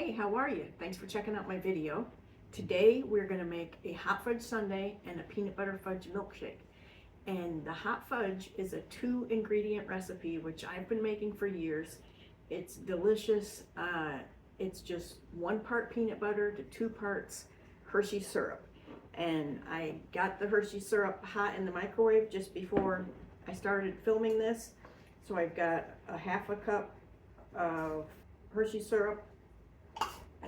Hey, how are you? Thanks for checking out my video. Today we're going to make a hot fudge sundae and a peanut butter fudge milkshake. And the hot fudge is a 2-ingredient recipe which I've been making for years. It's delicious. It's just 1 part peanut butter to 2 parts Hershey syrup. And I got the Hershey syrup hot in the microwave just before I started filming this. So I've got a half a cup of Hershey syrup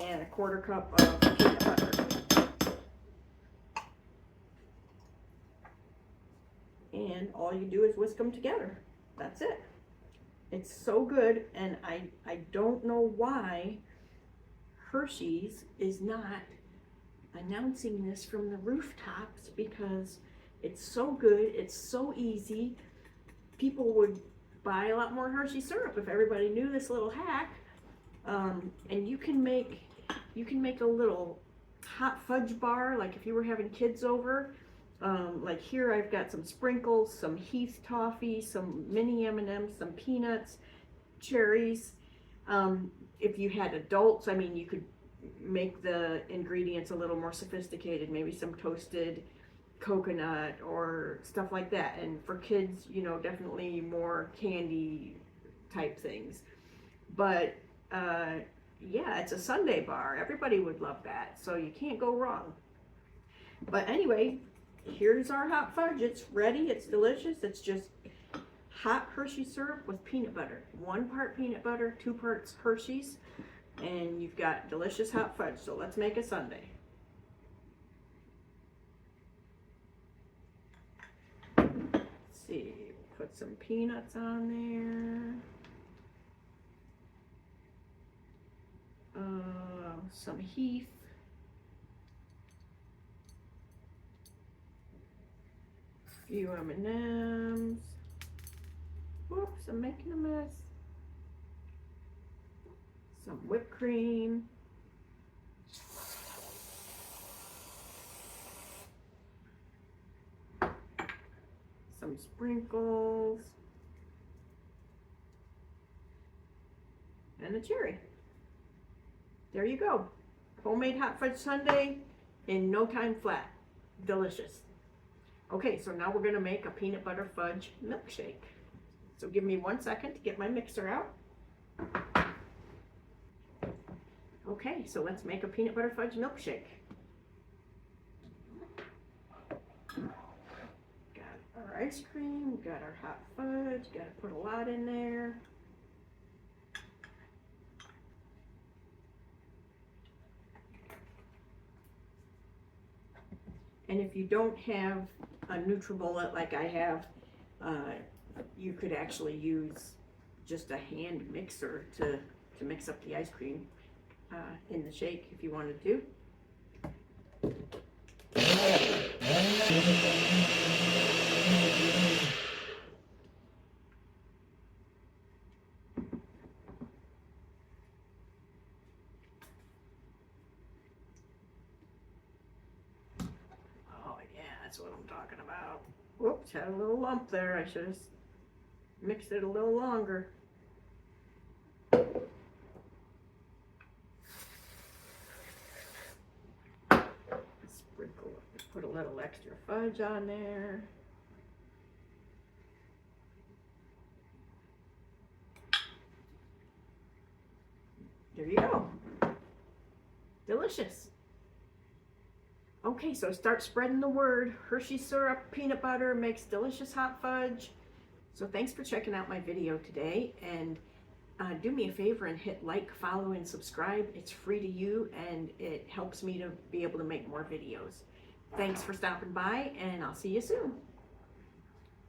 and a 1/4 cup of peanut butter. And all you do is whisk them together. That's it. It's so good, and I don't know why Hershey's is not announcing this from the rooftops, because it's so good, it's so easy. People would buy a lot more Hershey syrup if everybody knew this little hack. And you can make a little hot fudge bar, like if you were having kids over. Like here I've got some sprinkles, some Heath toffee, some mini M&Ms, some peanuts, cherries. If you had adults, I mean, you could make the ingredients a little more sophisticated, maybe some toasted coconut or stuff like that. And for kids, you know, definitely more candy type things. But yeah, it's a sundae bar. Everybody would love that, so you can't go wrong. But anyway, here's our hot fudge. It's ready. It's delicious. It's just hot Hershey syrup with peanut butter. 1 part peanut butter, 2 parts Hershey's, and you've got delicious hot fudge. So let's make a sundae. Let's see, put some peanuts on there. Some Heath. A few M&Ms. Whoops, I'm making a mess. Some whipped cream. Some sprinkles. And a cherry. There you go. Homemade hot fudge sundae in no time flat. Delicious. Okay, so now we're going to make a peanut butter fudge milkshake. So give me 1 second to get my mixer out. Okay, so let's make a peanut butter fudge milkshake. Got our ice cream, got our hot fudge, got to put a lot in there. And if you don't have a NutriBullet like I have, you could actually use just a hand mixer to mix up the ice cream in the shake if you wanted to. That's what I'm talking about. Whoops, had a little lump there. I should have mixed it a little longer. Sprinkle, put a little extra fudge on there. There you go. Delicious. Okay, so start spreading the word. Hershey syrup, peanut butter makes delicious hot fudge. So thanks for checking out my video today, and do me a favor and hit like, follow, and subscribe. It's free to you, and it helps me to be able to make more videos. Thanks for stopping by, and I'll see you soon.